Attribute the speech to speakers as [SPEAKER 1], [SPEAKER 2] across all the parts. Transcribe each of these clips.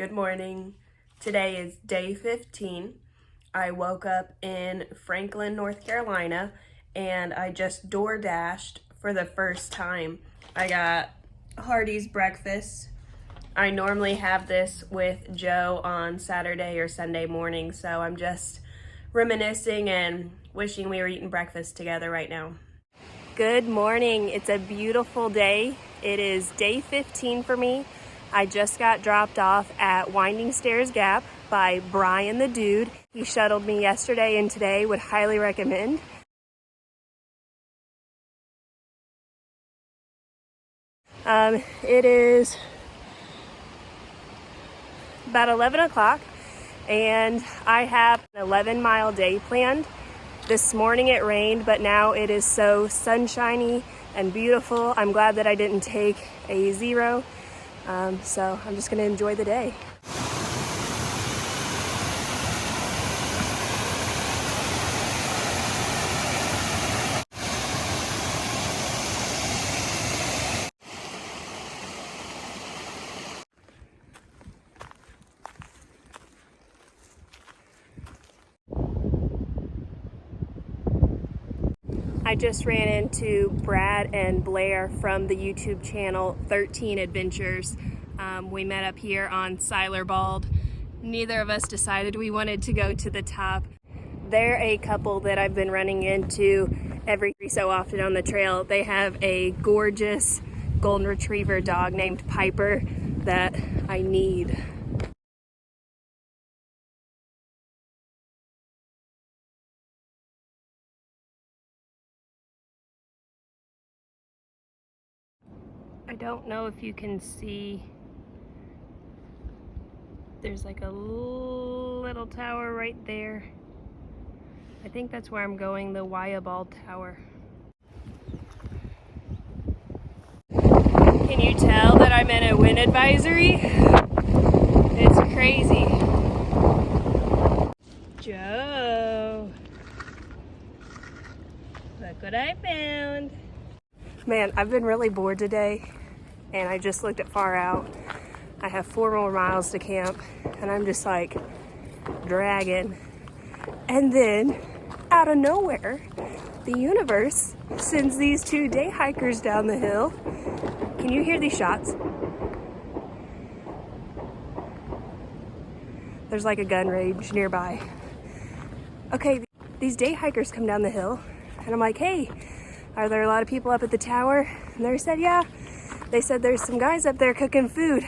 [SPEAKER 1] Good morning. Today is day 15. I woke up in Franklin, North Carolina, and I just door dashed for the first time. I got Hardee's breakfast. I normally have this with Joe on Saturday or Sunday morning, so I'm just reminiscing and wishing we were eating breakfast together right now. Good morning. It's a beautiful day. It is day 15 for me. I just got dropped off at Winding Stairs Gap by Brian the Dude. He shuttled me yesterday and today, would highly recommend. It is about 11 o'clock and I have an 11-mile day planned. This morning it rained, but now it is so sunshiny and beautiful. I'm glad that I didn't take a zero. So I'm just gonna enjoy the day. I just ran into Brad and Blair from the YouTube channel 13 Adventures. We met up here on Siler Bald. Neither of us decided we wanted to go to the top. They're a couple that I've been running into every so often on the trail. They have a gorgeous golden retriever dog named Piper that I need. I don't know if you can see, there's like a little tower right there. I think that's where I'm going, the Wyabald Tower. Can you tell that I'm in a wind advisory? It's crazy. Joe, look what I found. Man, I've been really bored today and I just looked at Far Out. I have 4 more miles to camp and I'm just like dragging. And then out of nowhere, the universe sends these 2 day hikers down the hill. Can you hear these shots? There's like a gun range nearby. Okay, these day hikers come down the hill and I'm like, hey, are there a lot of people up at the tower? And they said, yeah. They said there's some guys up there cooking food.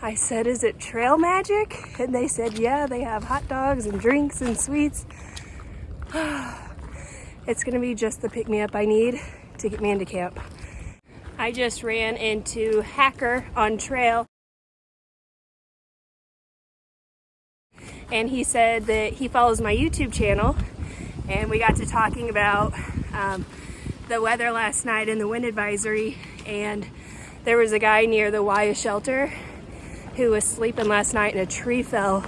[SPEAKER 1] I said, is it trail magic? And they said, yeah, they have hot dogs and drinks and sweets. It's gonna be just the pick-me-up I need to get me into camp. I just ran into Hacker on trail. And he said that he follows my YouTube channel. And we got to talking about the weather last night in the wind advisory. And there was a guy near the Waya shelter who was sleeping last night and a tree fell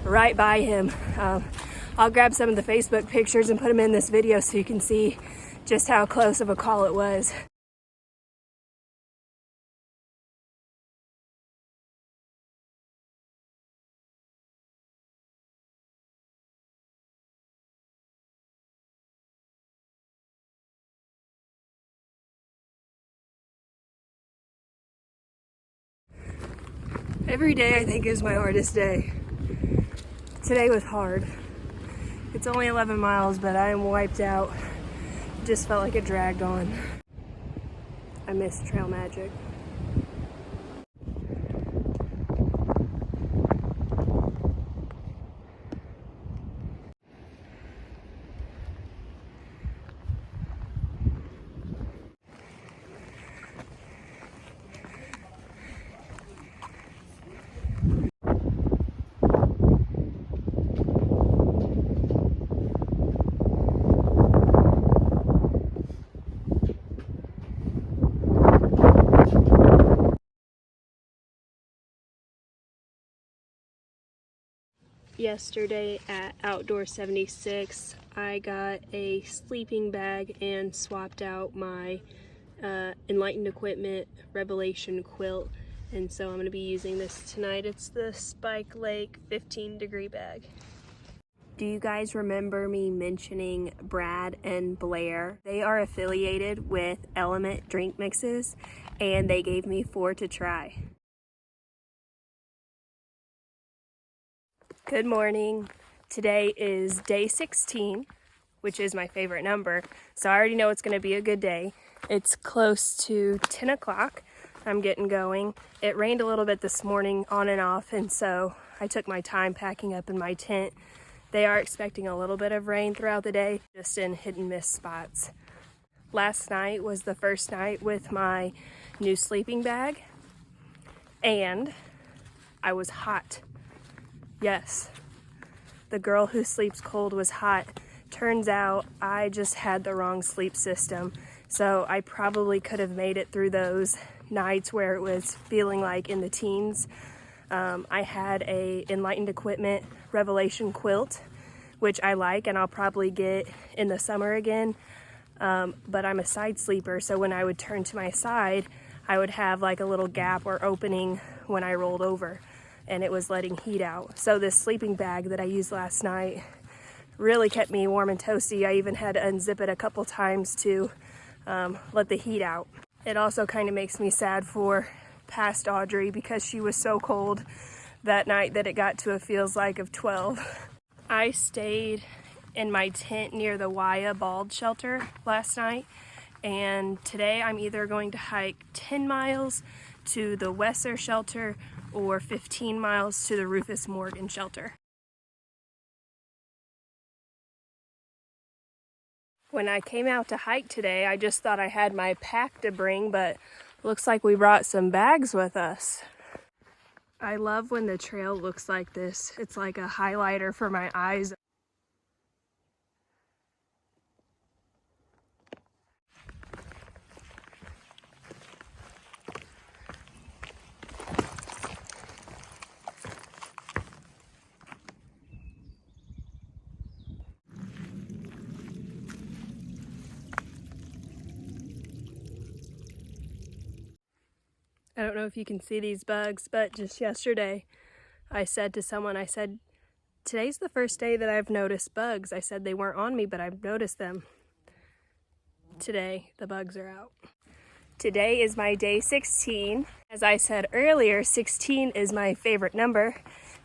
[SPEAKER 1] right by him. I'll grab some of the Facebook pictures and put them in this video so you can see just how close of a call it was. Every day I think is my hardest day. Today was hard. It's only 11 miles, but I am wiped out. It just felt like it dragged on. I miss trail magic. Yesterday at Outdoor 76, I got a sleeping bag and swapped out my Enlightened Equipment Revelation quilt And so I'm going to be using this tonight. It's the Spike Lake 15-degree bag. Do you guys remember me mentioning Brad and Blair? They are affiliated with Element drink mixes, and they gave me 4 to try. Good morning. Today is day 16, which is my favorite number, so I already know it's going to be a good day. It's close to 10 o'clock. I'm getting going. It rained a little bit this morning on and off, and so I took my time packing up in my tent. They are expecting a little bit of rain throughout the day, just in hit and miss spots. Last night was the first night with my new sleeping bag, and I was hot. Yes, the girl who sleeps cold was hot. Turns out I just had the wrong sleep system, so I probably could have made it through those nights where it was feeling like in the teens. I had a Enlightened Equipment Revelation quilt, which I like and I'll probably get in the summer again, but I'm a side sleeper, so when I would turn to my side, I would have like a little gap or opening when I rolled over, and it was letting heat out. So this sleeping bag that I used last night really kept me warm and toasty. I even had to unzip it a couple times to let the heat out. It also kind of makes me sad for past Audrey because she was so cold that night that it got to a feels like of 12. I stayed in my tent near the Waya Bald shelter last night, and today I'm either going to hike 10 miles to the Wesser shelter or 15 miles to the Rufus Morgan shelter. When I came out to hike today, I just thought I had my pack to bring, but looks like we brought some bags with us. I love when the trail looks like this. It's like a highlighter for my eyes. I don't know if you can see these bugs, but just yesterday I said to someone, I said, today's the first day that I've noticed bugs. I said they weren't on me, but I've noticed them. Today, the bugs are out. Today is my day 16. As I said earlier, 16 is my favorite number.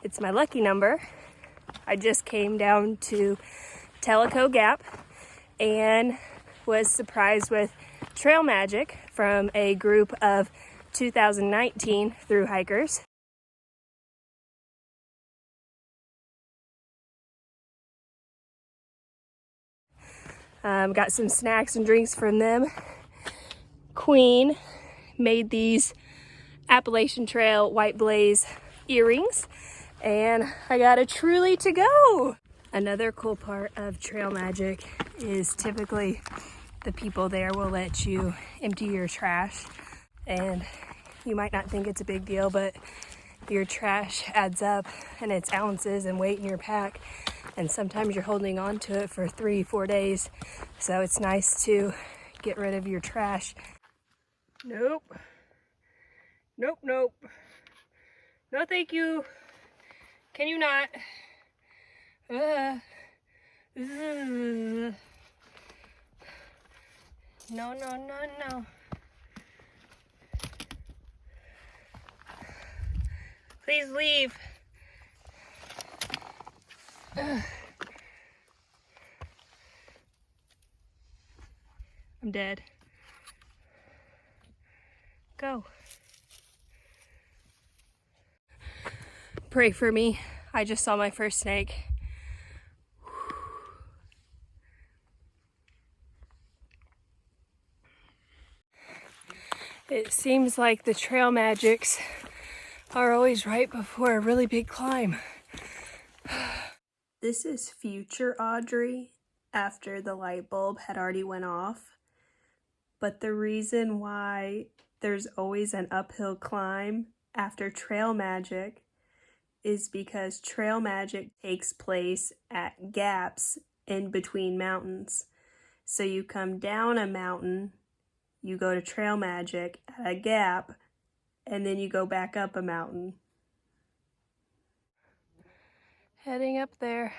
[SPEAKER 1] It's my lucky number. I just came down to Tellico Gap and was surprised with trail magic from a group of 2019 thru-hikers. Got some snacks and drinks from them. Queen made these Appalachian Trail White Blaze earrings, and I got a Truly to go. Another cool part of trail magic is typically the people there will let you empty your trash, and you might not think it's a big deal, but your trash adds up and it's ounces and weight in your pack, and sometimes you're holding on to it for 3-4 days, so it's nice to get rid of your trash. Nope. Nope, nope. No thank you. Can you not? No, no, no, no. Please leave. I'm dead. Go. Pray for me. I just saw my first snake. It seems like the trail magics are always right before a really big climb. This is future Audrey after the light bulb had already went off. But the reason why there's always an uphill climb after trail magic is because trail magic takes place at gaps in between mountains. So you come down a mountain, you go to trail magic at a gap, and then you go back up a mountain. Heading up there.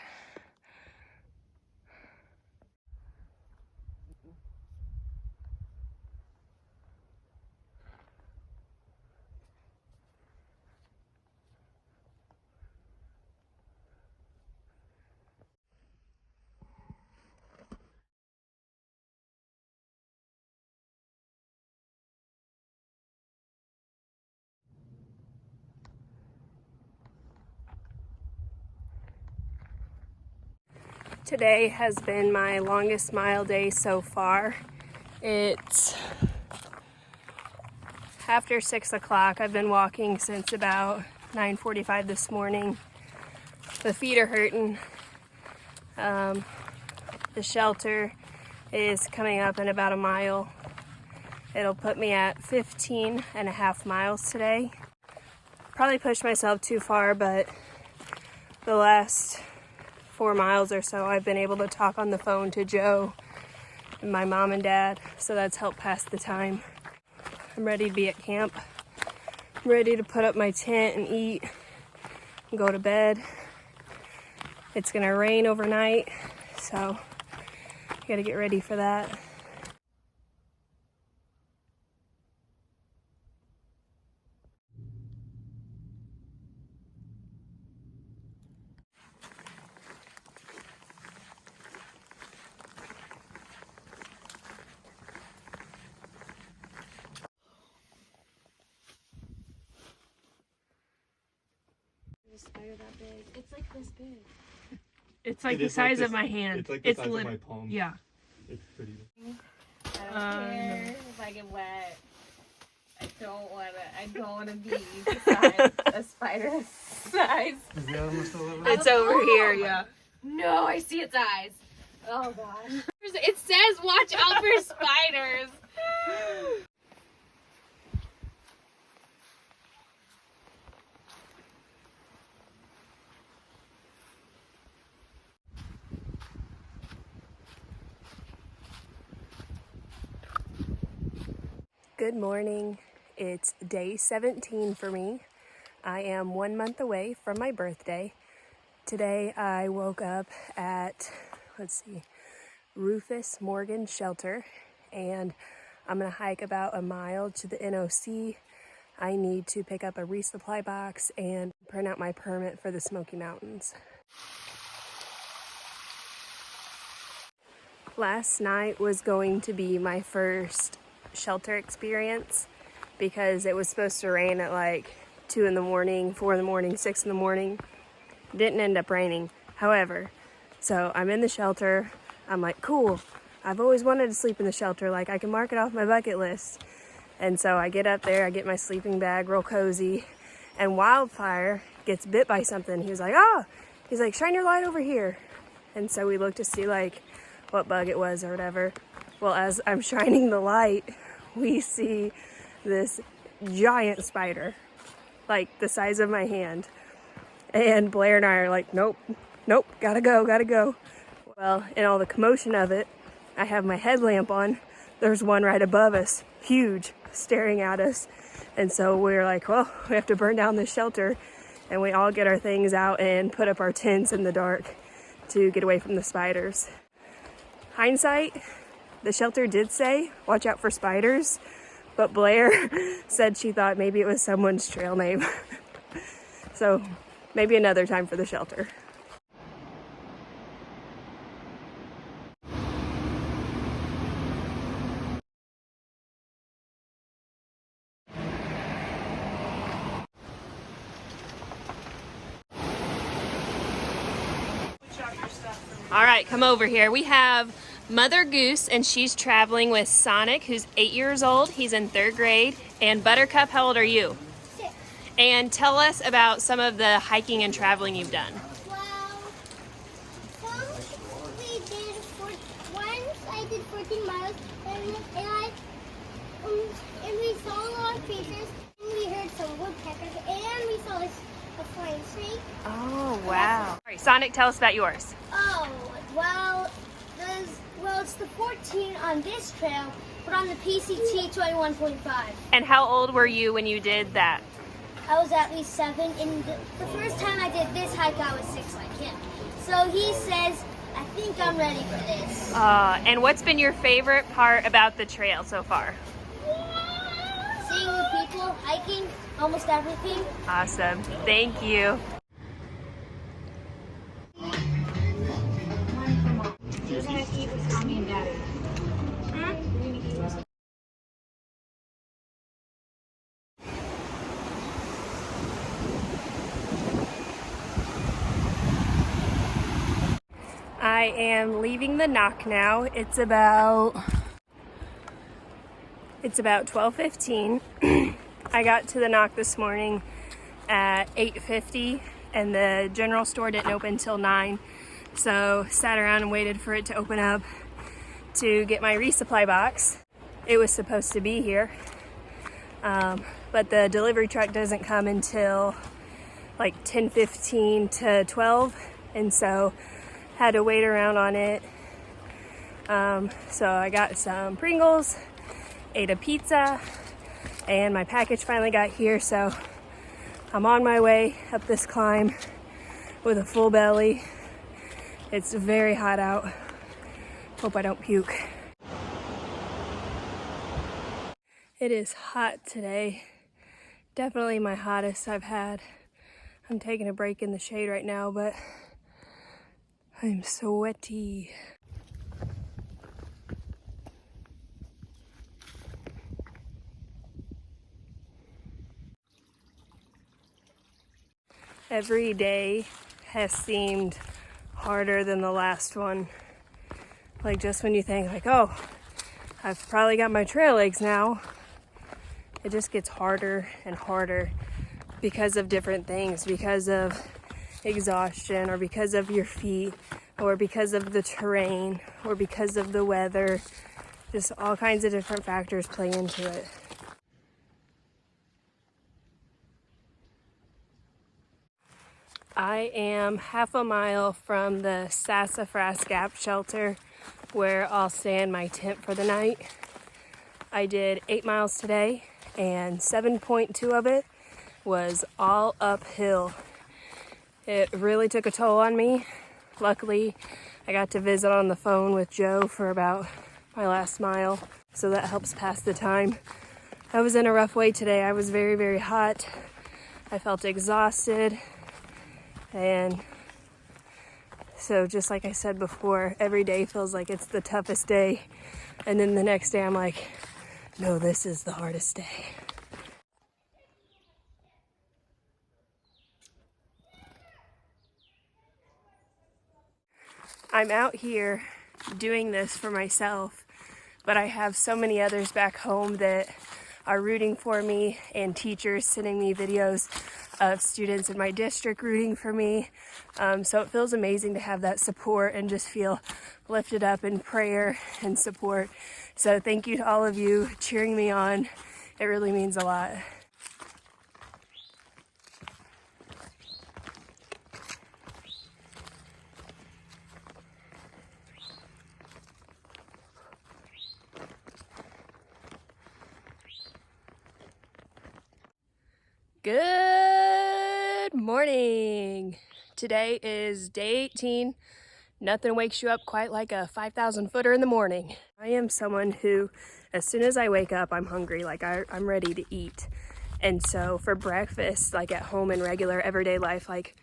[SPEAKER 1] Today has been my longest mile day so far. It's after 6 o'clock. I've been walking since about 9:45 this morning. The feet are hurting. The shelter is coming up in about a mile. It'll put me at 15.5 miles today. Probably pushed myself too far, but the last 4 miles or so I've been able to talk on the phone to Joe and my mom and dad, so that's helped pass the time. I'm ready to be at camp. I'm ready to put up my tent and eat and go to bed. It's gonna rain overnight, so I gotta get ready for that. Spider that big. It's like this big. It's like the size of my hand.
[SPEAKER 2] It's like the size of my palm.
[SPEAKER 1] Yeah.
[SPEAKER 2] It's pretty big.
[SPEAKER 3] I don't care if I get wet. I don't wanna be beside a spider size.
[SPEAKER 1] It's over here, yeah.
[SPEAKER 3] No, I see its eyes. Oh gosh. It says watch out for spiders.
[SPEAKER 1] Good morning. It's day 17 for me. I am 1 month away from my birthday. Today I woke up at, Rufus Morgan Shelter, and I'm gonna hike about a mile to the NOC. I need to pick up a resupply box and print out my permit for the Smoky Mountains. Last night was going to be my first shelter experience because it was supposed to rain at like 2 in the morning, 4 in the morning, 6 in the morning. Didn't end up raining. However, so I'm in the shelter. I'm like, cool. I've always wanted to sleep in the shelter. Like, I can mark it off my bucket list. And so I get up there, I get my sleeping bag real cozy, and Wildfire gets bit by something. He was like, he's like, shine your light over here. And so we looked to see like what bug it was or whatever. Well, as I'm shining the light, we see this giant spider, like the size of my hand. And Blair and I are like, nope, gotta go. Well, in all the commotion of it, I have my headlamp on. There's one right above us, huge, staring at us. And so we're like, well, we have to burn down this shelter. And we all get our things out and put up our tents in the dark to get away from the spiders. Hindsight, the shelter did say, watch out for spiders, but Blair said she thought maybe it was someone's trail name. So maybe another time for the shelter. All right, come over here. We have Mother Goose, and she's traveling with Sonic, who's 8 years old. He's in 3rd grade. And Buttercup, how old are you?
[SPEAKER 4] 6.
[SPEAKER 1] And tell us about some of the hiking and traveling you've done.
[SPEAKER 4] Well, once I did 14 miles, and we saw a lot of creatures, and we heard some woodpeckers, and we saw a flying snake.
[SPEAKER 1] Oh, wow. All right, Sonic, tell us about yours.
[SPEAKER 4] Oh, well, it's the 14 on this trail, but on the PCT 21.5.
[SPEAKER 1] And how old were you when you did that?
[SPEAKER 4] I was at least 7. And the first time I did this hike, I was 6 like him. So he says, I think I'm ready for this.
[SPEAKER 1] And what's been your favorite part about the trail so far?
[SPEAKER 4] Seeing the people, hiking, almost everything.
[SPEAKER 1] Awesome. Thank you.
[SPEAKER 3] You're gonna eat with mommy and daddy.
[SPEAKER 1] I am leaving the knock now. It's about 12:15. I got to the knock this morning at 8:50 and the general store didn't open till 9. So sat around and waited for it to open up to get my resupply box. It was supposed to be here, but the delivery truck doesn't come until like 10:15 to 12, and so had to wait around on it. So I got some Pringles, ate a pizza, and my package finally got here, so I'm on my way up this climb with a full belly. It's very hot out. Hope I don't puke. It is hot today. Definitely my hottest I've had. I'm taking a break in the shade right now, but I'm sweaty. Every day has seemed harder than the last one. Like just when you think like, oh, I've probably got my trail legs now, it just gets harder and harder because of different things, because of exhaustion, or because of your feet, or because of the terrain, or because of the weather. Just all kinds of different factors play into it. I am half a mile from the Sassafras Gap shelter where I'll stay in my tent for the night. I did 8 miles today, and 7.2 of it was all uphill. It really took a toll on me. Luckily, I got to visit on the phone with Joe for about my last mile, so that helps pass the time. I was in a rough way today. I was very, very hot. I felt exhausted. And so just like I said before, every day feels like it's the toughest day. And then the next day I'm like, no, this is the hardest day. I'm out here doing this for myself, but I have so many others back home that are rooting for me, and teachers sending me videos of students in my district rooting for me. So it feels amazing to have that support and just feel lifted up in prayer and support. So thank you to all of you cheering me on. It really means a lot. Good morning. Today is day 18. Nothing wakes you up quite like a 5,000 footer in the morning. I am someone who, as soon as I wake up, I'm hungry. Like I'm ready to eat. And so for breakfast, like at home in regular everyday life, like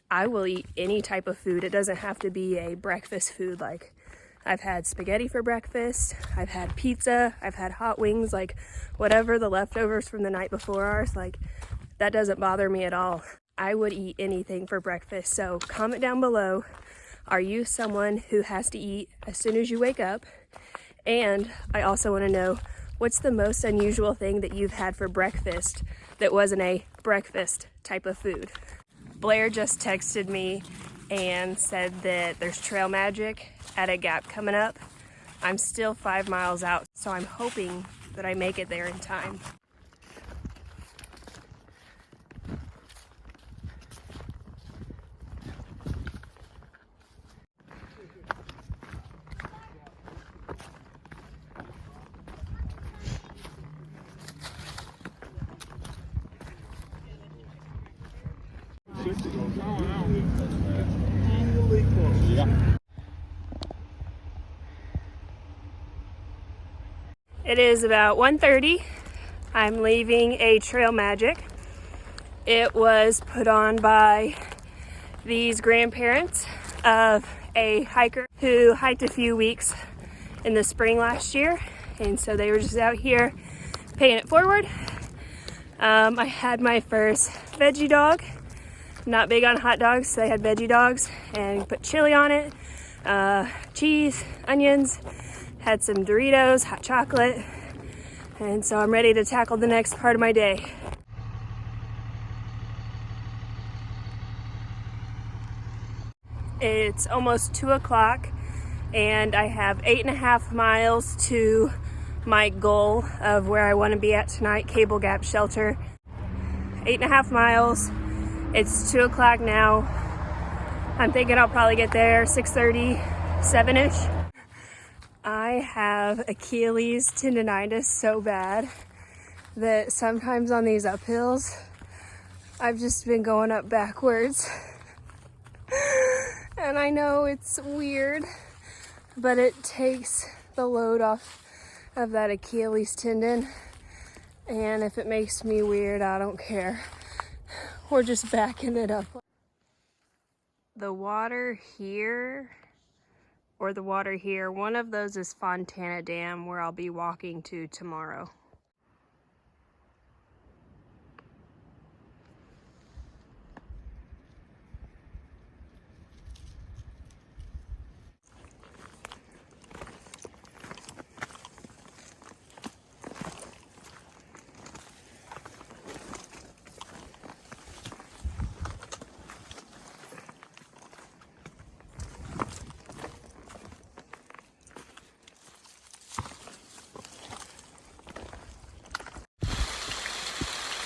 [SPEAKER 1] I will eat any type of food. It doesn't have to be a breakfast food. Like I've had spaghetti for breakfast. I've had pizza. I've had hot wings, like whatever the leftovers from the night before are, like that doesn't bother me at all. I would eat anything for breakfast. So comment down below, are you someone who has to eat as soon as you wake up? And I also want to know, what's the most unusual thing that you've had for breakfast that wasn't a breakfast type of food? Blair just texted me and said that there's trail magic at a gap coming up. I'm still 5 miles out, so I'm hoping that I make it there in time.
[SPEAKER 2] Really close.
[SPEAKER 1] It is about 1:30. I'm leaving a Trail Magic. It was put on by these grandparents of a hiker who hiked a few weeks in the spring last year, and so they were just out here paying it forward. I had my first veggie dog. Not big on hot dogs, so they had veggie dogs and put chili on it, cheese, onions, had some Doritos, hot chocolate, and so I'm ready to tackle the next part of my day. It's almost 2 o'clock and I have 8.5 miles to my goal of where I want to be at tonight, Cable Gap Shelter. 8.5 miles. It's 2 o'clock now. I'm thinking I'll probably get there 6:30, 7-ish. I have Achilles tendonitis so bad that sometimes on these uphills, I've just been going up backwards. And I know it's weird, but it takes the load off of that Achilles tendon. And if it makes me weird, I don't care. We're just backing it up. The water here, or the water here, one of those is Fontana Dam, where I'll be walking to tomorrow.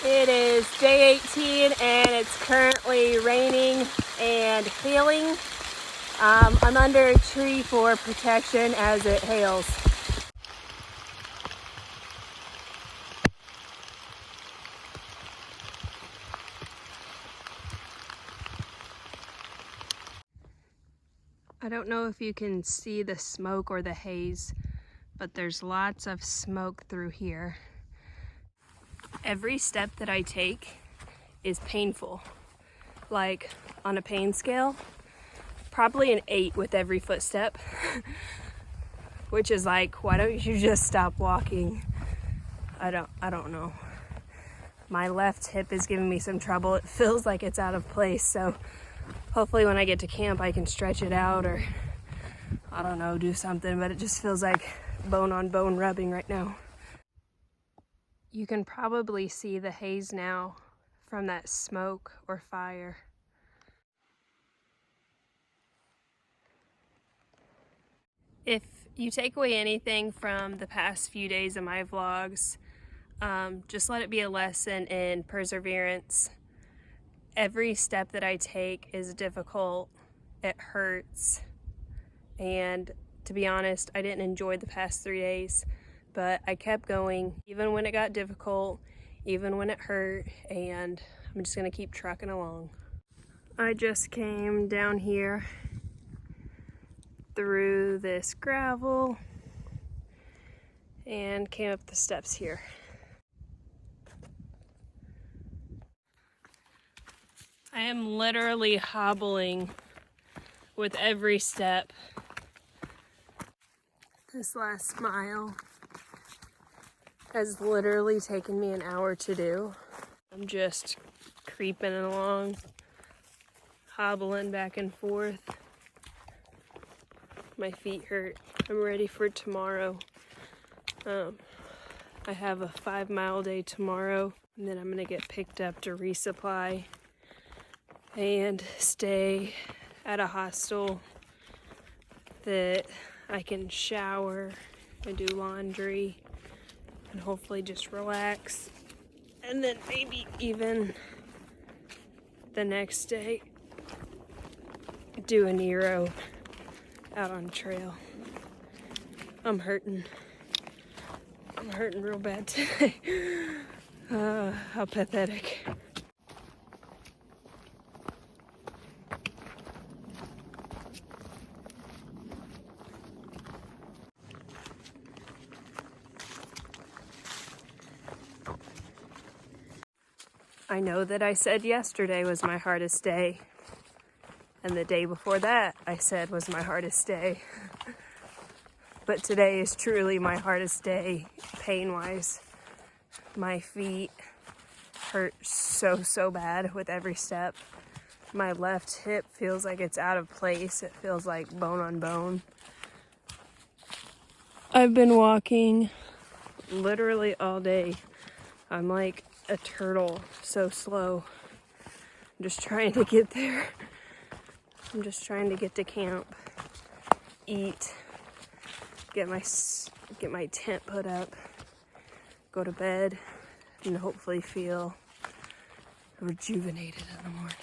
[SPEAKER 1] It is day 18 and it's currently raining and hailing. I'm under a tree for protection as it hails. I don't know if you can see the smoke or the haze, but there's lots of smoke through here. Every step that I take is painful. Like on a pain scale, probably an 8 with every footstep, which is like, why don't you just stop walking? I don't know. My left hip is giving me some trouble. It feels like it's out of place, so hopefully when I get to camp I can stretch it out or, I don't know, do something, but it just feels like bone on bone rubbing right now. You can probably see the haze now from that smoke or fire. If you take away anything from the past few days of my vlogs, just let it be a lesson in perseverance. Every step that I take is difficult, it hurts, and to be honest, I didn't enjoy the past 3 days. But I kept going, even when it got difficult, even when it hurt, and I'm just gonna keep trucking along. I just came down here through this gravel and came up the steps here. I am literally hobbling with every step. This last mile has literally taken me an hour to do. I'm just creeping along, hobbling back and forth. My feet hurt. I'm ready for tomorrow. I have a 5-mile day tomorrow, and then I'm gonna get picked up to resupply and stay at a hostel that I can shower and do laundry and hopefully just relax, and then maybe even the next day do a Nero out on trail. I'm hurting real bad today. How pathetic. I know that I said yesterday was my hardest day, and the day before that I said was my hardest day. But today is truly my hardest day, pain-wise. My feet hurt so bad with every step. My left hip feels like it's out of place. It feels like bone on bone. I've been walking literally all day. I'm like a turtle, so slow. I'm just trying to get there. I'm just trying to get to camp, eat, get my tent put up, go to bed, and hopefully feel rejuvenated in the morning.